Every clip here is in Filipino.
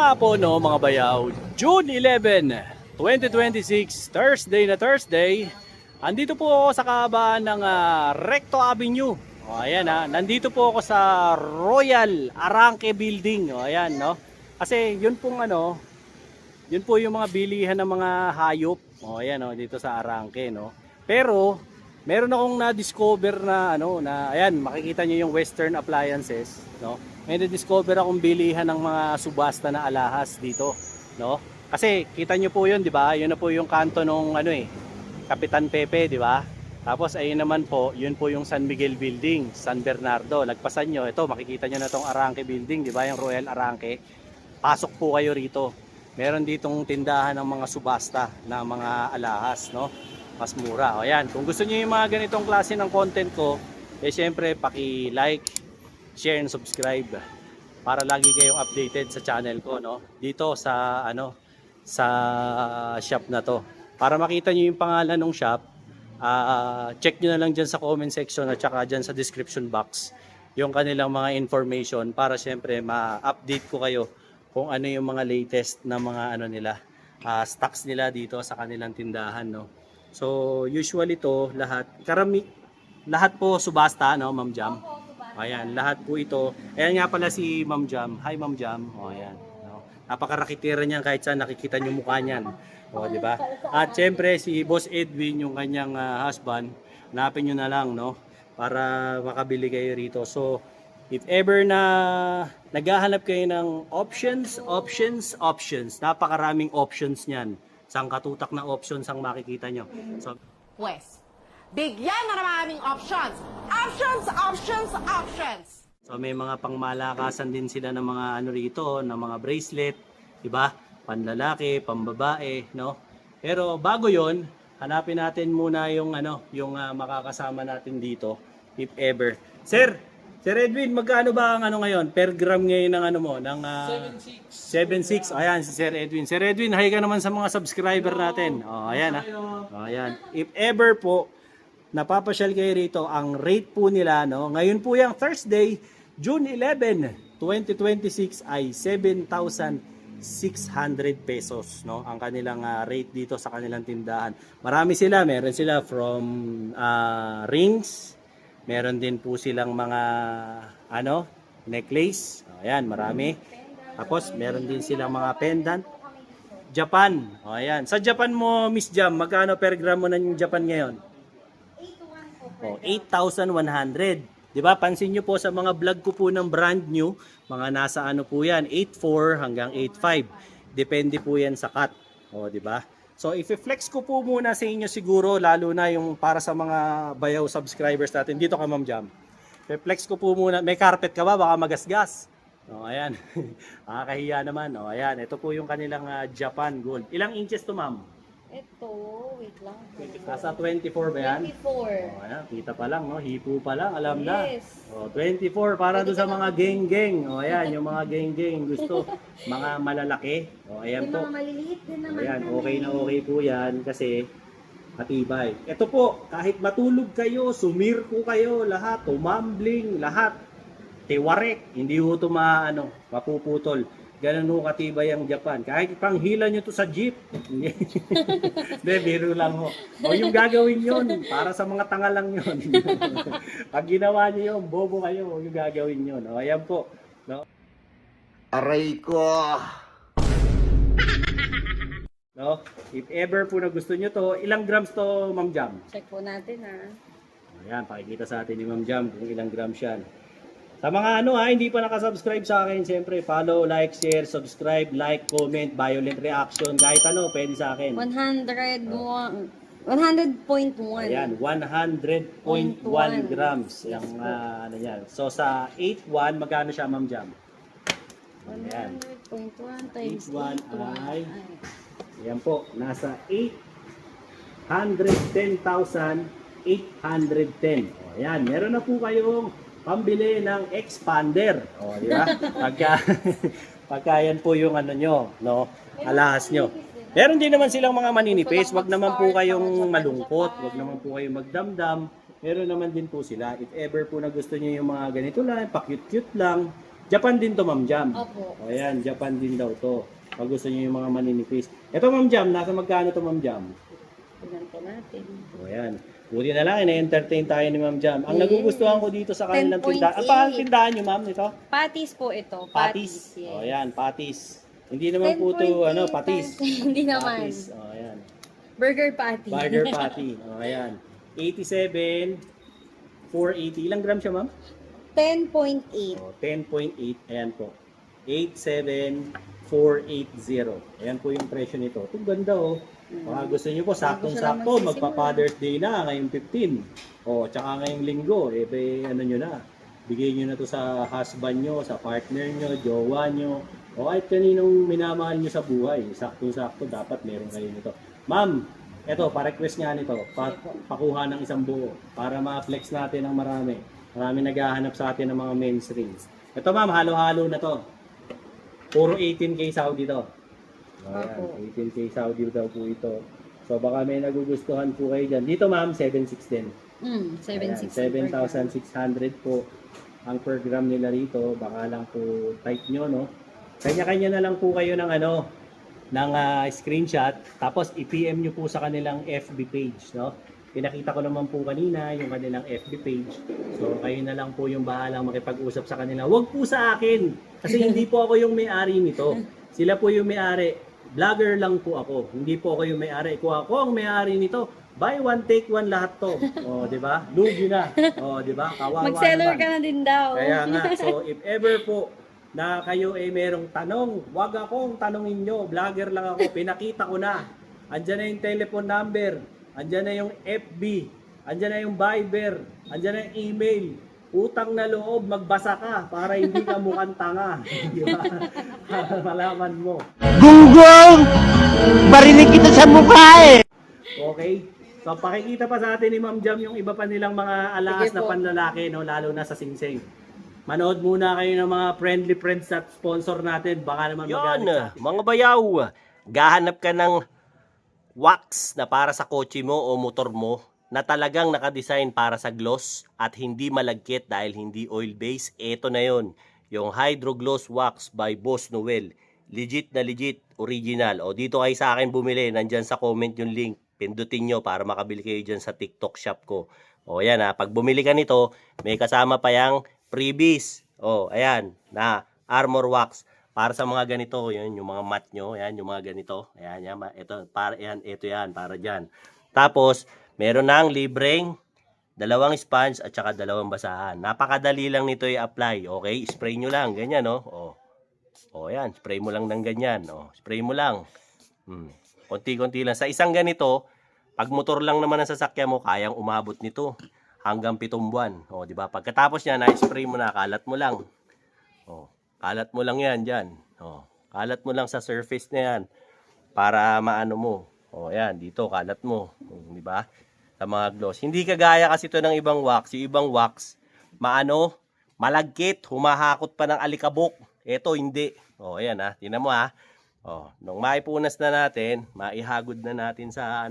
nga po no mga bayaw, June 11, 2026, Thursday na Thursday. Andito po ako sa kahabaan ng Recto Avenue. O ayan nandito po ako sa Royal Arangke Building. O ayan no. Kasi yun pong yun po yung mga bilihan ng mga hayop. O ayan no, dito sa Arangke no. Pero meron akong na-discover na ayan, makikita niyo yung Western Appliances, no. May na-discover akong bilihan ng mga subasta na alahas dito, no? Kasi kita nyo po 'yun, 'di ba? 'Yun na po yung kanto nung Kapitan Pepe, 'di ba? Tapos ayun naman po, 'yun po yung San Miguel Building, San Bernardo. Lagpasan nyo, ito makikita nyo na tong Arangke Building, 'di ba? Yung Royal Arangke. Pasok po kayo rito. Meron ditong tindahan ng mga subasta na mga alahas, no? Mas mura. O ayan, kung gusto niyo yung mga ganitong klase ng content ko, syempre paki-like, share and subscribe para lagi kayong updated sa channel ko no dito sa sa shop na to. Para makita niyo yung pangalan ng shop, check niyo na lang diyan sa comment section at saka diyan sa description box yung kanilang mga information para syempre ma-update ko kayo kung ano yung mga latest na mga nila, stocks nila dito sa kanilang tindahan no. So usually to lahat po subasta no, Ma'am Jam. Ayan, lahat po ito. Ayan nga pala si Ma'am Jam. Hi Ma'am Jam. O ayan, no. Napakarakitira niyan kahit saan nakikita niyo mukha niyan. O di ba? At syempre si Boss Edwin yung kanyang husband, hanapin niyo na lang no para makabili kayo rito. So if ever na naghahanap kayo ng options, napakaraming options niyan. Sang katutak na options ang makikita nyo. So, bigyan na naming options. Options. So may mga pangmalakasan din sila ng mga rito, ng mga bracelet, 'di ba? Panlalaki, pambabae, no? Pero bago 'yon, hanapin natin muna yung yung makakasama natin dito if ever. Sir Edwin, magkano ba ang ngayon? Per gram ngayon ng mo, ng 7.6. Ayan si Sir Edwin. Sir Edwin, hi ka naman sa mga subscriber natin. Oh, ayan ayan. If ever po napapasyal kayo rito, ang rate po nila ngayon po yung Thursday, June 11, 2026 ay 7,600 pesos no ang kanilang rate dito sa kanilang tindahan. Marami sila, meron sila from rings, meron din po silang mga necklace. Ayan, marami. Tapos meron din silang mga pendant. Japan. Ayan. Sa Japan mo, Miss Jam, magkano per gram mo ng Japan ngayon? 8,100. 'Di ba? Pansin niyo po sa mga vlog ko po ng brand new, mga nasa po 'yan, 8.4 hanggang 8.5. Depende po 'yan sa cut. 'Di ba? So i-flex ko po muna sa inyo siguro, lalo na yung para sa mga bayaw subscribers natin. Dito ka, Ma'am Jam. I-flex ko po muna. May carpet ka ba? Baka magasgas. Ayan. Nakakahiya naman. Ayan. Ito po yung kanilang Japan Gold. Ilang inches to, Ma'am? Ito, wait lang. Nasa 24 ba yan? 24. Ayan, kita pa lang, hipo pa lang, alam na. Yes. 24 para doon sa mga geng-geng. Ayan, yung mga geng-geng gusto, mga malalaki. Ayan Yung po. mga maliliit din naman. Ayan, okay na okay po yan kasi matibay. Ito po, kahit matulog kayo, sumirko kayo, lahat, tumambling, lahat, tiwarek, hindi ho ito mapuputol. Ganun ho katibay ang Japan. Kahit panghila nyo to sa jeep. Hindi, biro lang ho. Yung gagawin yun, para sa mga tanga lang yun. Pag ginawa nyo yun, bobo kayo, yung gagawin yun. Ayan po. No? Aray ko! No? If ever po na gusto nyo to, ilang grams to, Ma'am Jam? Check po natin Ayan, pakikita sa atin ni Ma'am Jam kung ilang grams yan. Sa mga hindi pa nakasubscribe sa akin, siyempre follow, like, share, subscribe, like, comment, violent reaction, kahit pwede sa akin. 100.1. Ayan, 100.1 grams yung yan. So sa 8.1, magkano siya, Ma'am Jam? Ayan. 100.1 times 8.1 ay, 8.1. ayan po, nasa 810,810. Ayan, meron na po kayong pambili ng expander. Di ba? Pagka yan po yung nyo, no? Alahas nyo. Meron din naman silang mga maninipis. Wag naman po kayong malungkot. Wag naman po kayong magdamdam. Meron naman din po sila. If ever po na gusto nyo yung mga ganito lang, pa-cute-cute lang, Japan din to, Ma'am Jam. Opo. O ayan, Japan din daw to. Pag gusto niyo yung mga maninipis. Ito, Ma'am Jam, nasa magkano to, Ma'am Jam? Tignan po natin. O ayan. Buti na lang, ina-entertain tayo ni Ma'am Jam. Ang Yes. nagugustuhan ko dito sa kanilang 10.8. tindahan. Ang tindahan niyo, Ma'am, ito? Patis po ito. Patis. Yes. O ayan, patis. Hindi naman po to, 10.8 patis. Hindi naman. Patis. O ayan. Burger patty. Burger patty. O ayan. 87, 480. Ilang gram siya, Ma'am? 10.8. O, 10.8. Ayan po. 87,480. Ayan po yung presyo nito. Ito ganda oh. Baka gusto niyo po, saktong-sakto, magpa-Father's Day na ngayong 15. O, tsaka ngayong linggo, ano nyo na. Bigay nyo na to sa husband nyo, sa partner nyo, jowa nyo, o kahit kaninong minamahal nyo sa buhay. Saktong-sakto, dapat meron kayo nito. Ma'am, eto, pa-request nga nito, pakuha ng isang buo para ma-flex natin ng marami. Marami naghahanap sa atin ng mga mainstream. Ito ma'am, halo-halo na to. Puro 18K Saudi to. Ayan, 18K Saudi daw po ito. So baka may nagugustuhan po kayo dyan. Dito ma'am, 7.6 din. 7.6. Ayan, 7,600 po ang per gram nila rito. Baka lang po type nyo, no? Kanya-kanya na lang po kayo ng screenshot. Tapos i-PM nyo po sa kanilang FB page, no? Pinakita ko naman po kanina yung kanilang FB page. So kayo na lang po yung bahalang makipag-usap sa kanila. Huwag po sa akin. Kasi hindi po ako yung may-ari nito. Sila po yung may-ari. Vlogger lang po ako. Hindi po ako yung may-ari. Kung ako ang may-ari nito, buy one, take one lahat to. O, di ba? Lugi na. O, di ba? Kawawa Mag-seller naman. ka na din daw. Kaya nga, so if ever po na kayo ay merong tanong, wag akong tanongin nyo. Vlogger lang ako. Pinakita ko na. Andyan na yung telephone number. Andyan na yung FB. Andyan na yung Viber. Andyan na yung email. Utang na loob, magbasa ka para hindi ka mukhang tanga. Di ba? Para malaman mo. Gunggong! Barinig kita sa mukha eh! Okay? So pakikita pa sa atin ni Ma'am Jam yung iba pa nilang mga alahas Sige na po. panlalaki, no? Lalo na sa singsing. Manood muna kayo ng mga friendly friends at sponsor natin. Baka naman magalit sa atin. Mga bayaw, gahanap ka ng wax na para sa kotse mo o motor mo na talagang nakadesign para sa gloss at hindi malagkit dahil hindi oil-based. Ito na yon, yung Hydro Gloss Wax by Boss Noel. Legit na legit, original. O dito kayo sa akin bumili, nandyan sa comment yung link. Pindutin nyo para makabili kayo dyan sa TikTok shop ko. O yan ha, pag bumili ka nito, may kasama pa yung freebies. O ayan, na armor wax. Para sa mga ganito, yun, yung mga mat nyo, yan, yung mga ganito. Ayan, yan, ito, ito yan, para dyan. Tapos, meron nang libreng 2 sponge at saka 2 basahan. Napakadali lang nito i-apply. Okay, spray nyo lang, ganyan, no? O yan, spray mo lang ng ganyan. O, spray mo lang. Konti-konti lang. Sa isang ganito, pag motor lang naman ang sasakyan mo, kayang umabot nito hanggang 7 buwan. O, di ba? Pagkatapos niya, na-spray mo na, kalat mo lang. O, kalat mo lang yan dyan. O, kalat mo lang sa surface na yan para maano mo. O, yan, dito, kalat mo. O, di ba? Sa mga gloss. Hindi kagaya kasi ito ng ibang wax. Yung ibang wax, malagkit, humahakot pa ng alikabok. Ito, hindi. O, ayan ha. Tingnan mo ha. O, nung maipunas na natin, maihagod na natin sa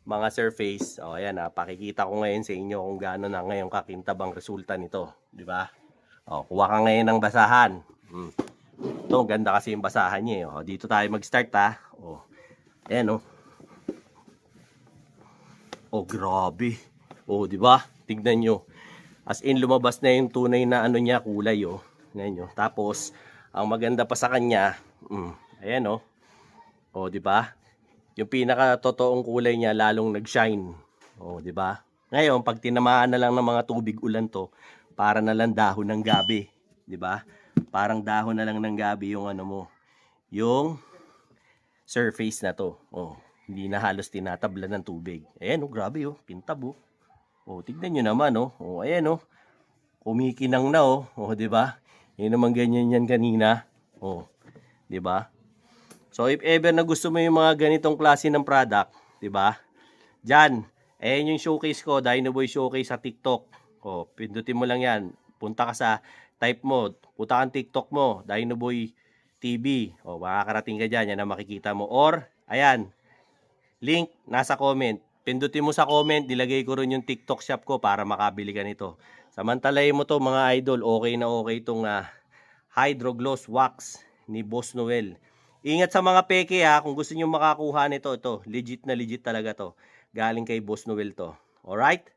mga surface. O, ayan ha. Pakikita ko ngayon sa inyo kung gaano na ngayon kakintabang resulta nito. Di ba? O, kuha ka ngayon ng basahan. Ito, ganda kasi yung basahan niya. O, dito tayo mag-start ha. O, ayan o. Oh, grabe. Oh, di ba? Tignan nyo. As in, lumabas na yung tunay na niya, kulay, oh. Tignan nyo. Tapos, ang maganda pa sa kanya, ayan, oh. Oh, di ba? Yung pinaka-totoong kulay niya, lalong nag-shine. Oh, di ba? Ngayon, pag tinamaan na lang ng mga tubig ulan to, para na lang dahon ng gabi. Di ba? Parang dahon na lang ng gabi yung mo. Yung surface na to. Oh. Hindi na halos tinatabla ng tubig. Ayan, oh, grabe, oh. Pintab, oh. Oh, tignan nyo naman, oh. Oh, ayan, oh. Kumikinang na, oh. Oh, di ba? Yun naman ganyan yan kanina. Oh, di ba? So, if ever na gusto mo yung mga ganitong klase ng product, di ba? Diyan, ayan yung showcase ko, Dinoboy Showcase sa TikTok. Oh, pindutin mo lang yan. Punta ka sa type mo, punta kang TikTok mo, Dinoboy TV. Oh, makakarating ka dyan, yan ang makikita mo. Or, ayan, link nasa comment. Pindutin mo sa comment, nilagay ko rin yung TikTok shop ko para makabili ka nito. Samantalahin mo to mga idol, okay na okay itong Hydrogloss Wax ni Boss Noel. Ingat sa mga peke ha, kung gusto niyo makakuha nito, ito, legit na legit talaga to. Galing kay Boss Noel to. Alright?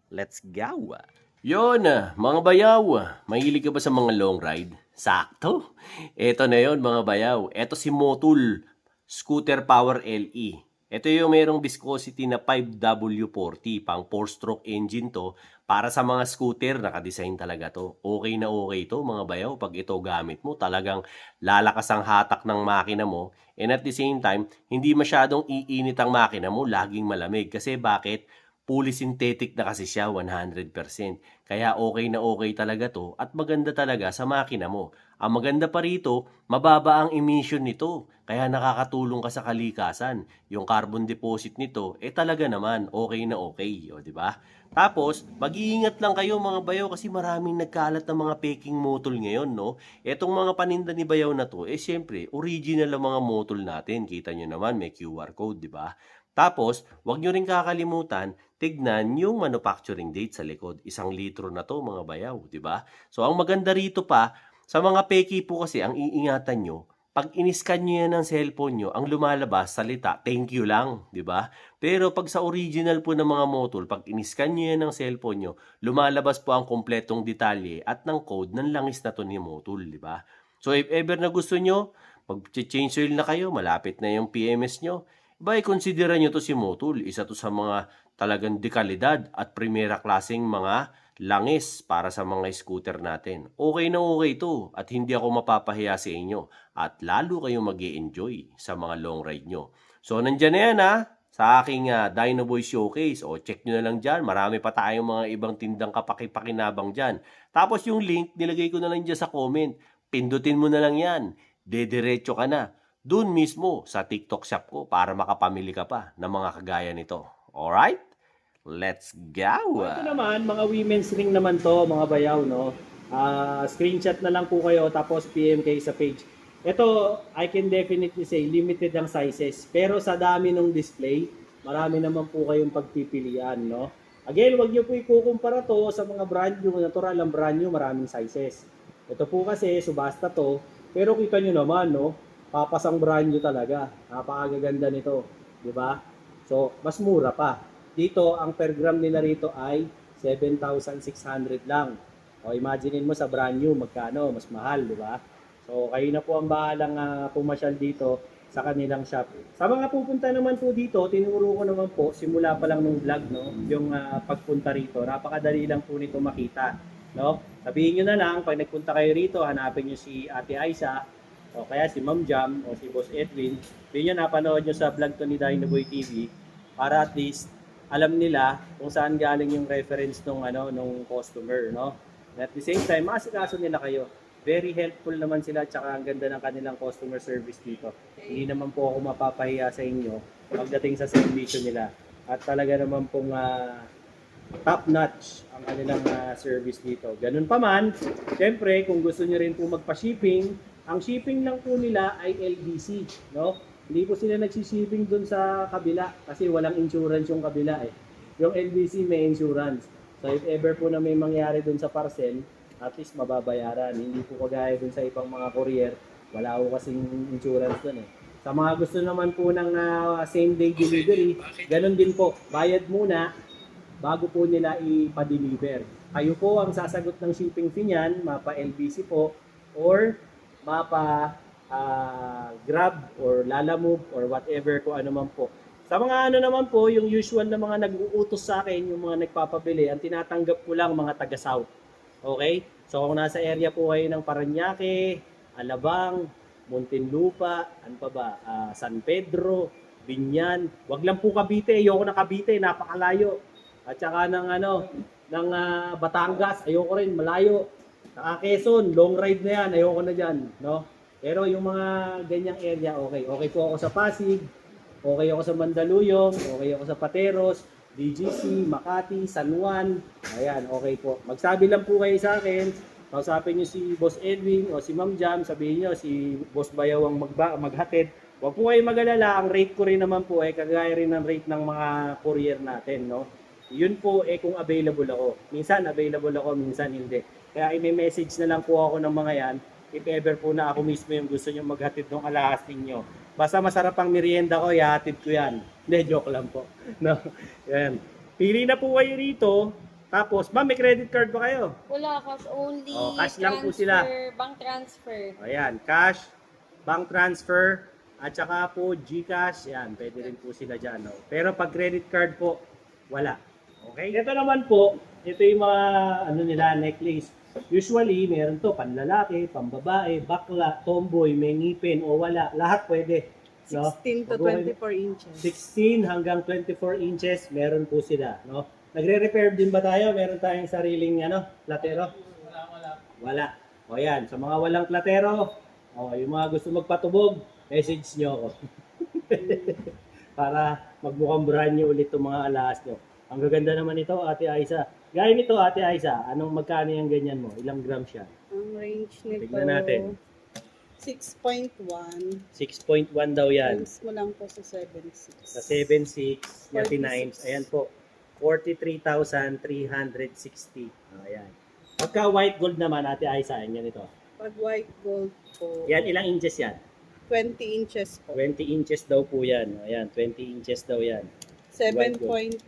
Let's go! Yon, mga bayaw, mahilig ka ba sa mga long ride? Sakto! Ito na yon mga bayaw. Ito si Motul Scooter Power LE. Ito yung merong viscosity na 5W40, pang 4-stroke engine to. Para sa mga scooter, nakadesign talaga to. Okay na okay to mga bayaw. Pag ito gamit mo, talagang lalakas ang hatak ng makina mo. And at the same time, hindi masyadong iinit ang makina mo, laging malamig. Kasi bakit? Fully synthetic na kasi siya, 100%. Kaya okay na okay talaga to at maganda talaga sa makina mo. Ang maganda pa rito, mababa ang emission nito. Kaya nakakatulong ka sa kalikasan. Yung carbon deposit nito, talaga naman okay na okay. O, di ba? Tapos, mag-iingat lang kayo mga bayaw kasi maraming nagkalat ng mga peking motol ngayon, no? Etong mga paninda ni bayaw na to, syempre, original ang mga motol natin. Kita nyo naman, may QR code, di ba? Tapos, wag nyo rin kakalimutan, tignan yung manufacturing date sa likod. 1 litro na to mga bayaw, di ba? So, ang maganda rito pa, sa mga peki po kasi, ang iingatan nyo, pag iniskan nyo yan ng cellphone nyo, ang lumalabas, salita, thank you lang, di ba? Pero pag sa original po ng mga motol, pag iniskan nyo yan ng cellphone nyo, lumalabas po ang kompletong detalye at ng code ng langis na to ni motol, di ba? So, if ever na gusto nyo, mag-change oil na kayo, malapit na yung PMS nyo, consider nyo to si Motul. Isa to sa mga talagang dekalidad at primera klaseng mga langis para sa mga scooter natin. Okay na okay to at hindi ako mapapahiya sa inyo at lalo kayong mag-i-enjoy sa mga long ride nyo. So nandyan na yan sa aking Dyno Boy Showcase. O check nyo na lang dyan. Marami pa tayong mga ibang tindang kapakipakinabang dyan. Tapos yung link nilagay ko na lang dyan sa comment. Pindutin mo na lang yan. Dediretso ka na. Doon mismo sa TikTok shop ko para makapamili ka pa ng mga kagaya nito. Alright? Let's go! Ito naman, mga women's ring naman to, mga bayaw, no? Screenshot na lang po kayo, tapos PM kayo sa page. Ito, I can definitely say, limited ang sizes. Pero sa dami ng display, marami naman po kayong pagpipilian, no? Again, wag nyo po ikukumpara to sa mga brand new. Natural ang brand new, maraming sizes. Ito po kasi, subasta to. Pero kita nyo naman, no? Papasang brand new talaga. Napakagaganda nito, di ba? So, mas mura pa. Dito, ang per gram nila rito ay 7,600 lang. O, imaginein mo sa brand new, magkano? Mas mahal, di ba? So, kayo na po ang bahalang pumasyal dito sa kanilang shop. Sa mga pupunta naman po dito, tinuro ko naman po, simula pa lang ng vlog, no? Yung pagpunta rito. Napakadali lang po nito makita, no? Sabihin nyo na lang, pag nagpunta kayo rito, hanapin nyo si Ate Aiza, o kaya si Ma'am Jam o si Boss Edwin, hindi nyo napanood nyo sa vlog to ni Dyno Boy TV para at least alam nila kung saan galing yung reference nung customer, no? And at the same time, maasikaso nila kayo. Very helpful naman sila, tsaka ang ganda ng kanilang customer service dito. Hindi naman po ako mapapahiya sa inyo pagdating sa servisyo nila. At talaga naman pong top notch ang kanilang service dito. Ganun pa man, syempre kung gusto nyo rin po magpa-shipping, ang shipping lang po nila ay LBC, no? Hindi po sila nagsishipping dun sa kabila kasi walang insurance yung kabila eh. Yung LBC may insurance. So if ever po na may mangyari dun sa parcel, at least mababayaran. Hindi po kagaya dun sa ibang mga courier, wala po kasing insurance dun eh. Sa mga gusto naman po ng same day delivery, ganun din po. Bayad muna bago po nila ipa-deliver. Kayo po ang sasagot ng shipping fee niyan, mapa LBC po or mapa Grab or Lalamove or whatever kung ano man po. Sa mga naman po, yung usual na mga nag-uutos sa akin, yung mga nagpapabili, ang tinatanggap ko lang mga taga-South. Okay? So kung nasa area po kayo ng Parañaque, Alabang, Muntinlupa, ano pa ba, San Pedro, Binyan, wag lang po Cavite, ayoko na Cavite, napakalayo. At saka ng Batangas, ayoko rin, malayo. Saka Quezon, long ride na yan, ayoko na dyan, no? Pero yung mga ganyang area, okay. Okay po ako sa Pasig, okay ako sa Mandaluyong, okay ako sa Pateros, DGC, Makati, San Juan. Ayan, okay po. Magsabi lang po kayo sa akin, kausapin nyo si Boss Edwin o si Ma'am Jam, sabihin nyo si Boss Bayaw ang maghatid. Huwag po kayo mag-alala, ang rate ko rin naman po kagaya rin ng rate ng mga courier natin, no? Yun po kung available ako. Minsan available ako, minsan hindi. Kaya i-message na lang po ako ng mga yan if ever po na ako mismo yung gusto nyo maghatid ng alahas ninyo. Basta masarap ang merienda ko, ihatid ko yan. Hindi, joke lang po. No? Yan. Pili na po kayo rito. Tapos, ma'am, may credit card ba kayo? Wala, cash only. Oh, cash lang po sila. Bank transfer. Ayan, cash, bank transfer, at saka po GCash, yan, pwede rin po sila dyan. No? Pero pag credit card po, wala. Okay? Ito naman po, ito yung mga ano nila, necklace. Usually, meron to panlalaki, pambabae, bakla, tomboy, may ngipin o wala. Lahat pwede. No? 16 to 24 inches. 16 hanggang 24 inches, meron po sila. No? Nagre-repair din ba tayo? Meron tayong sariling ano, platero? Wala. O yan, sa mga walang platero, o yung mga gusto magpatubog, message nyo ako. Para magmukhang brand new ulit itong mga alahas nyo. Ang gaganda naman ito, Ate Aiza. Gaya nito, Ate Aiza, anong magkano yung ganyan mo? Ilang gram siya? Ang range nito, Tignan natin. 6.1. 6.1 daw yan. Times mo lang po sa 7.6. Sa 7.6, 39, ayan po. 43,360. Ayan. Pagka white gold naman, Ate Aiza, yan ito. Pag white gold po, Yan, ilang inches yan? 20 inches po. 20 inches daw po yan. Ayan, 20 inches daw yan. 7.2.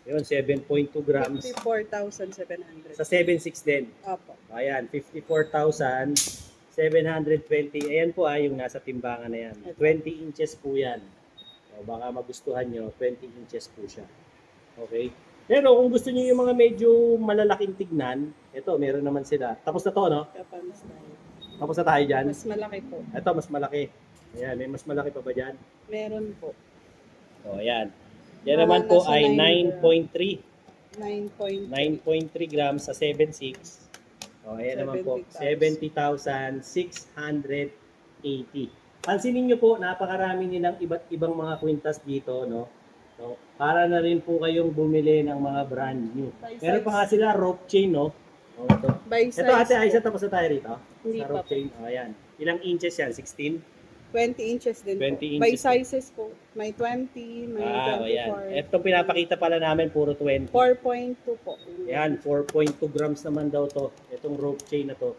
Yun, 7.2 grams. 54,700. Sa 7.6 din. Opo. Ayan, 54,720. Ayan po yung nasa timbangan na yan. 20 inches po yan. O baka magustuhan nyo, 20 inches po siya. Okay? Pero kung gusto niyo yung mga medyo malalaking tignan, ito, meron naman sila. Tapos na to, no? Japan style. Tapos na tayo dyan. Mas malaki po. Ito, mas malaki. Ayan, may mas malaki pa ba dyan? Meron po. O, ayan. Yan naman po Nasa ay 9 9.3. 9.3. 9.3 grams sa 7.6. O, ayan naman po. 70,680. Pansinin nyo po, napakarami nilang iba't ibang mga kwintas dito, no? So, para na rin po kayong bumili ng mga brand new. Meron pa nga sila rope chain, no? O, ito. By size Ito, Ate Aiza, po. tapos na tayo rito. Hindi Sa pa rope po. chain. O, ayan. Ilang inches yan? 16? 20 inches din 20 po. inches. By sizes po. May 20, may O, ayan. 24. Itong pinapakita pala namin, puro 20. 4.2 po. Ayan, 4.2 grams naman daw to. Itong rope chain na to.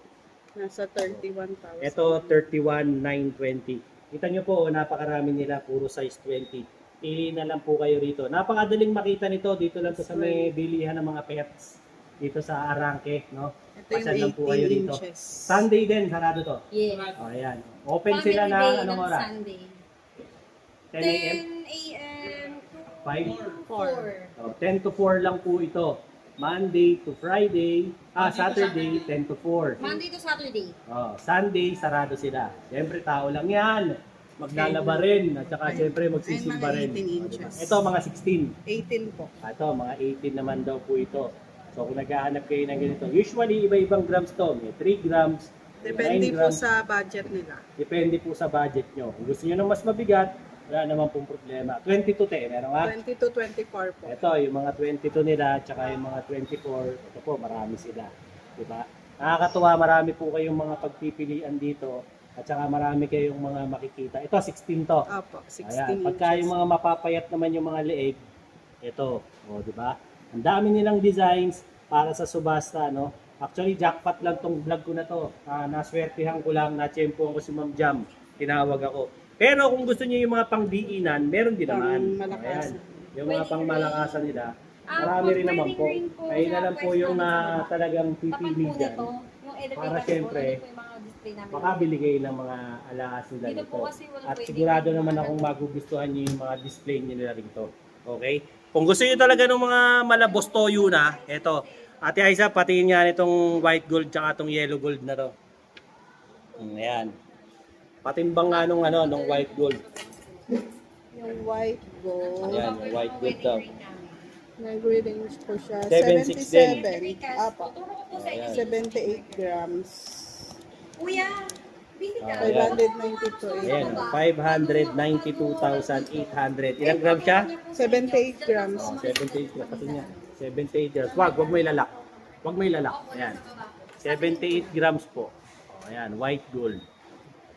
Nasa 31,000. Ito, 31,920. Kita nyo po, napakarami nila, puro size 20. Pili na lang po kayo rito. Napakadaling makita nito. Dito lang to sa may bilihan ng mga pets. Dito sa Arangke, no? Ito yung Pasyal lang po kayo 18 rito. inches. Sunday din, sarado to. Yes. O, ayan. Open Family sila na, day anong ng oras? Sunday. 10 a.m.? 10 a.m. to 5? 4. O, 10 to 4 lang po ito. Monday to Friday. Saturday, 10 to 4. Monday to Saturday. Oh, Sunday, sarado sila. Siyempre, tao lang yan. Maglalaba rin. At saka, siyempre, magsisimba Ay, rin. mga 18 Oh, inches. diba? Ito, mga 16. 18 po. Ito, mga 18 naman daw po ito. So, kung naghahanap kayo ng ganito, usually, iba-ibang grams to. May 3 grams, may Depende 9 po grams. sa budget nila. Depende po sa budget nyo. Kung gusto nyo ng mas mabigat, wala naman pong problema. 22 te, meron nga? 20 to 24 po. Ito, yung mga 22 nila, tsaka yung mga 24, ito po, marami sila. Diba? Nakakatuwa, marami po kayong mga pagpipilian dito, at saka marami kayong mga makikita. Ito, 16 to. Opo, 16 Ayan, pagka inches. yung mga mapapayat naman yung mga leeg, ito, o, diba? Ang dami nilang designs para sa subasta, no? Actually, jackpot lang tong vlog ko na to. Naswertihan ko lang, na-champion ko si Ma'am Jam. Tinawag ako. Pero kung gusto niyo yung mga pang-diinan, meron din naman. Pang-malakasan. Ayan. Yung mga pang-malakasan nila, Ah, marami rin pwedeng naman po. rin po Ayun na sa lang po pwesto yung namin sa baba. talagang Tapat pipili po dyan. nito, yung elevator Para po, syempre, yun po yung mga display namin. Makabili kayo ng mga alahas nila Dito nito. po kasi wala At pwede sigurado yung naman mga akong magugustuhan niyo yung mga display nila rito. Okay? Kung gusto niyo talaga ng mga malabos toyo na, eto. Ate Aiza, patingin nga nitong white gold tsaka itong yellow gold na to. Ayan. Patimbang nga nung white gold. Yung white gold, Ayan, yung white gold daw. nag-range po siya. 76 din. 77. Apo. Tuturo ko po sa inyo. Ayan. 78 grams. Kuya, busy ka. Ayan. 592. Ayan, 592,800. Ilang grams siya? 78 grams. 78 grams. Kasi niya, 78 grams. Wag mo ilalak. Wag mo ilalak. Ayan. 78 grams po. O, ayan, white gold.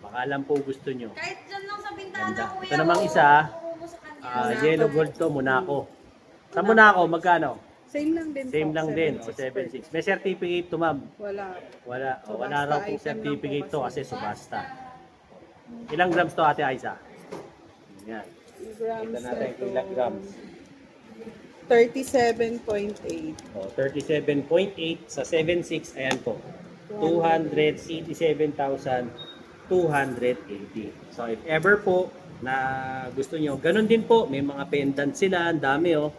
Baka lang po gusto nyo. Kahit dyan lang sa bintana, Ganda. kuya. Ito namang isa, oo, sa kanya. yellow gold to, Monaco. Sa Monaco, magkano? Same lang din Same po. lang din, o 7.6. 7.6. May certificate to, ma'am. Wala. Wala. O, wala Subasta raw pong item lang certificate po to kasi subasta. Ilang grams to, Ate Aiza? Yan. Grams Kita natin na kung ilang to. grams. 37.8. O, 37.8 sa 7.6, ayan po. 287,280. So, if ever po na gusto nyo, ganun din po, may mga pendant sila, ang dami oh.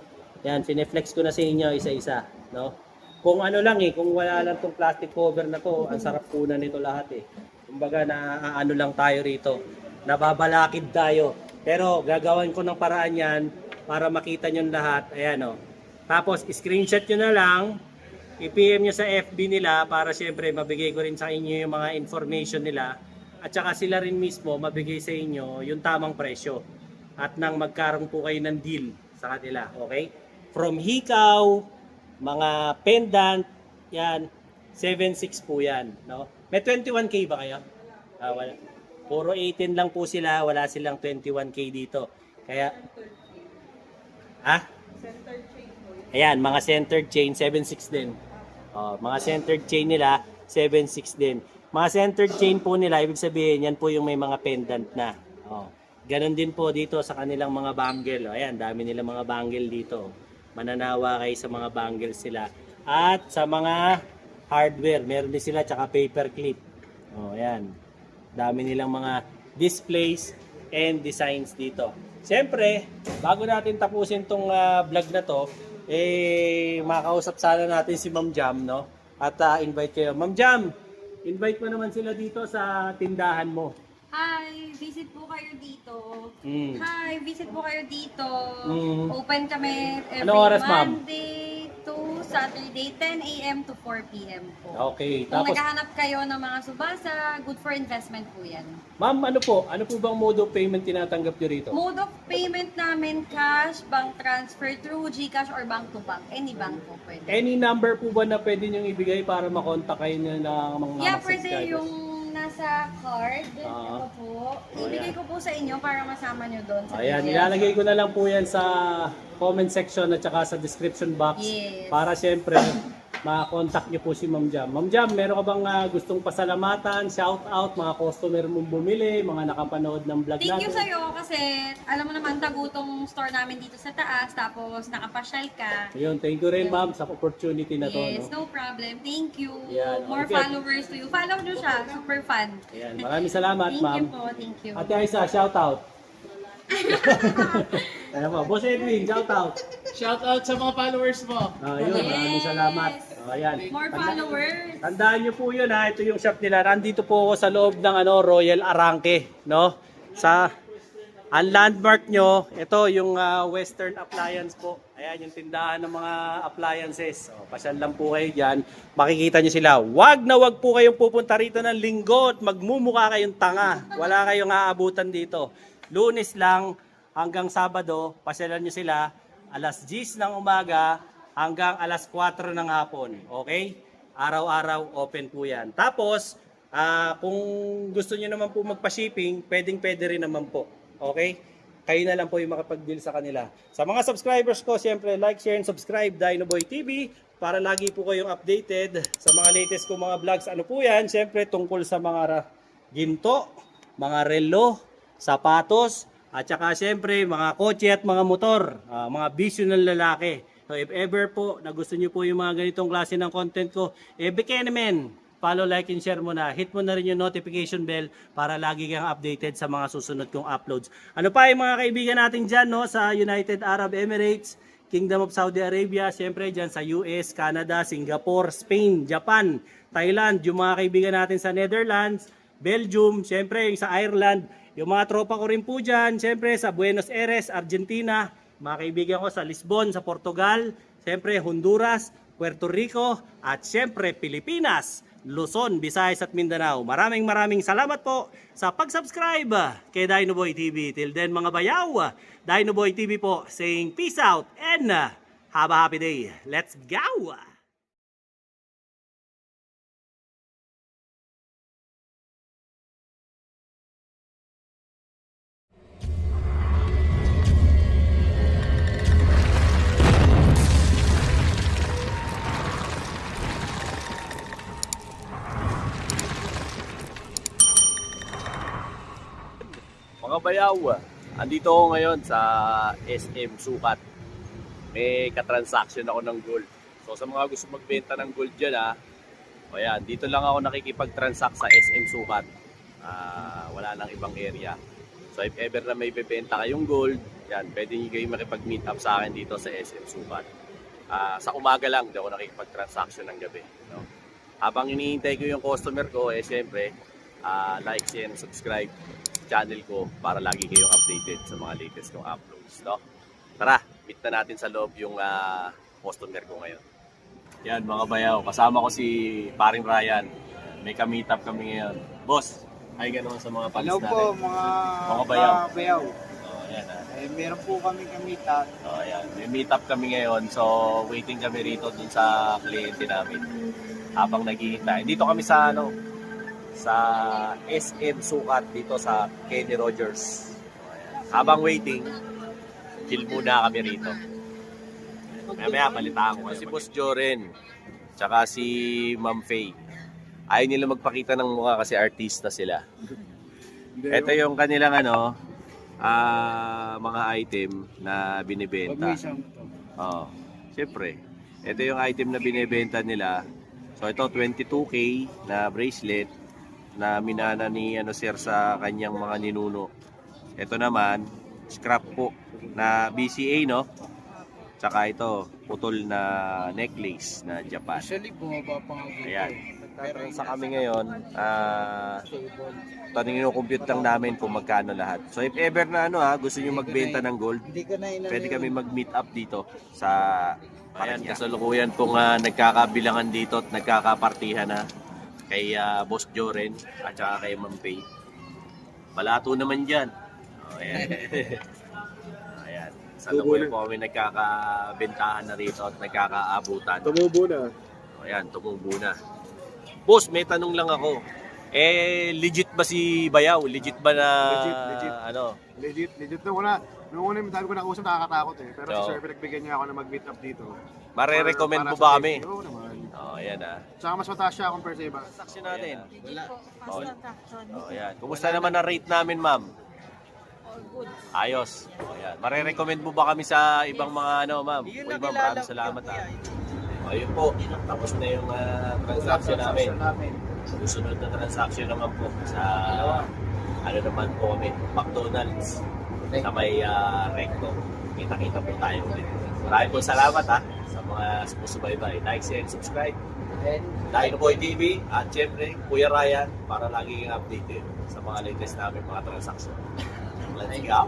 Yan, sineflex ko na sa inyo isa-isa, no? Kung ano lang kung wala lang tong plastic cover na to, ang sarap po na nito lahat eh. Kumbaga na ano lang tayo rito, nababalakid tayo. Pero gagawin ko ng paraan yan para makita nyo lahat. Ayan oh. Tapos screenshot nyo na lang, i-PM nyo sa FB nila para syempre mabigay ko rin sa inyo yung mga information nila. At saka sila rin mismo mabigay sa inyo yung tamang presyo. At nang magkaroon po kayo ng deal sa kanila. Okay? From hikaw, mga pendant, yan, 7.6 po yan. No? May 21K ba kayo? Wala. Puro 18 lang po sila, wala silang 21K dito. Kaya, ayan, mga centered chain, 7.6 din. Mga centered chain nila, 7.6 din. Mga centered chain po nila, ibig sabihin, yan po yung may mga pendant na. Ganon din po dito sa kanilang mga bangle. Ayan, dami nila mga bangle dito. Mananawa kayo sa mga bangles sila. At sa mga hardware, meron din sila, tsaka paper clip. Ayan. Dami nilang mga displays and designs dito. Siyempre, bago natin tapusin tong vlog na to, makausap sana natin si Ma'am Jam, no? At invite kayo. Ma'am Jam, invite mo naman sila dito sa tindahan mo. Hi, visit po kayo dito. Mm. Hi, visit po kayo dito. Mm. Open kami every Anong oras, ma'am? Monday to Saturday, 10 a.m. to 4 p.m. po. Okay. Kung Tapos, naghahanap kayo ng mga subasa, good for investment po yan. Ma'am, ano po bang mode of payment tinatanggap nyo rito? Mode of payment namin, cash, bank transfer through GCash or bank to bank. Any bank po pwede. Any number po ba na pwede nyo ibigay para makontak kayo ng mga Yeah, subscribers? pwede yung nasa card. Ah. Ito po. Ibigay ko po sa inyo para masama nyo doon sa Ayan, video. nilalagay ko na lang po yan sa comment section at saka sa description box. Yes. Para siyempre, makakontakt nyo po si Ma'am Jam. Ma'am Jam, meron ka bang gustong pasalamatan, shout out, mga customer mong bumili, mga nakapanood ng vlog Thank you natin? sa'yo kasi alam mo naman tagutong store namin dito sa taas tapos nakapasyal ka. Ayun, thank you rin ma'am sa opportunity na to. Yes, No? no problem. Thank you. Yan. More Okay. followers to you. Follow nyo siya. Super fun. Ayan, maraming salamat Thank ma'am. you po. Thank you. Ate Aisa, shout out. Ayan po, Boss Edwin, shout out. Shout out sa mga followers mo. Ayun, maraming salamat. Ayan. More followers. Tandaan nyo po yun ha, ito yung shop nila. Nandito po ako sa loob ng Royal Arranque, no? Ang landmark nyo, ito yung Western Appliance po. Ayan yung tindahan ng mga appliances. Pasyal lang po kayo dyan. Makikita nyo sila. Wag na wag po kayong pupunta rito ng linggo at magmumukha kayong tanga. Wala kayong aabutan dito. Lunes lang hanggang Sabado, pasyalan nyo sila. Alas 10 ng umaga hanggang alas 4 ng hapon. Okay? Araw-araw open po yan. Tapos, kung gusto nyo naman po magpa-shipping, pwede rin naman po. Okay? Kayo na lang po yung makapag-deal sa kanila. Sa mga subscribers ko, siyempre like, share, and subscribe Dinoboy TV para lagi po kayong updated sa mga latest ko mga vlogs. Ano po yan? Siyempre tungkol sa mga ginto, mga relo, sapatos, at saka siyempre mga kotse at mga motor, mga bisyo ng lalaki. So if ever po na gusto nyo po yung mga ganitong klase ng content ko, Bekenemen, follow, like, and share mo na. Hit mo na rin yung notification bell para lagi kang updated sa mga susunod kong uploads. Ano pa yung mga kaibigan natin dyan no, sa United Arab Emirates, Kingdom of Saudi Arabia, siyempre dyan sa US, Canada, Singapore, Spain, Japan, Thailand, yung mga kaibigan natin sa Netherlands, Belgium, siyempre yung sa Ireland, yung mga tropa ko rin po dyan, siyempre sa Buenos Aires, Argentina, mga kaibigan ko sa Lisbon, sa Portugal, siyempre Honduras, Puerto Rico, at siyempre Pilipinas, Luzon, Visayas at Mindanao. Maraming salamat po sa pag-subscribe kay Dinoboy TV. Till then mga bayaw, Dinoboy TV po saying peace out and have a happy day. Let's go! Mga bayaw, andito ako ngayon sa SM Sukat. May katransaction ako ng gold. So sa mga gusto magbenta ng gold dyan ayan, dito lang ako nakikipag-transact sa SM Sukat. Wala nang ibang area. So if ever na may bebenta kayong gold, yan, pwede nyo kayo makipag-meet up sa akin dito sa SM Sukat. Sa umaga lang, di ako nakikipag-transaction ng gabi. No? Habang iniintay ko yung customer ko, siyempre, like, share, and subscribe sa channel ko para lagi kayong updated sa mga latest kong uploads. No? Tara, meet na natin sa loob yung customer ko ngayon. Yan mga bayaw, kasama ko si paring Ryan. May ka-meet up kami ngayon. Boss, hi ka naman sa mga fans Hello natin. po, mga bayaw. bayaw. Ayan, Meron po kami kamitan. ayan. May meet up kami ngayon. So, waiting kami rito dun sa kliyente namin. Habang naghihintay. Dito kami sa sa SM Sukat dito sa Kenny Rogers. Ayan. Habang waiting, chill muna kami rito. Maya balitaan ko si Boss Joren, tsaka si Ma'am Faye. Ayaw nila magpakita ng mukha kasi artista sila. Ito yung kanilang mga item na binibenta. Oh, siyempre. Ito yung item na binibenta nila. So ito 22k na bracelet na minana ni sir sa kanyang mga ninuno. Ito naman scrap po na BCA, no? Tsaka ito putol na necklace na Japan. Actually, bumaba pa nga. Ayan. Sa kami ngayon, compute lang namin kung magkano lahat. So if ever na gusto niyo magbenta ng gold, pwede kami mag-meet up dito sa Ayan, kasalukuyan pong nagkakabilangan dito at nagkakapartihan na kay Boss Joren at saka kay Ma'am Faye. Balato naman dyan. Ayan. Ayan. Kasalukuyan po kami nagkakabentahan na rito at nagkakaabutan. Tumubo na. Ayan, tumubo na. Boss, may tanong lang ako. Legit ba si Bayaw? Legit ba na... Legit. Legit na wala. Nung una yung dami ko nakausap, nakakatakot eh. Pero So, si Sir, pinagbigyan niya ako na mag-meet up dito. Mare-recommend mo Para sa ba kami? safety. Oo naman. Ayan Tsaka mas mataas siya compare sa iba. Transaction natin. Hindi po, fast transaction. Ayan. Kumusta naman ang rate namin, ma'am? All good. Ayos. Ayan. Mare-recommend mo ba kami sa ibang mga ma'am? Ma'am, maraming salamat Ayun po. Tapos na yung transaction namin. Susunod na transaction naman po sa naman po kami, McDonald's sa may recto. Kita-kita po tayo ulit. Maraming po salamat sa mga sumusubaybay. Like, share, and subscribe. Dino Boy TV at syempre Kuya Ryan para lagi kang updated sa mga latest namin mga transaction. Let's go!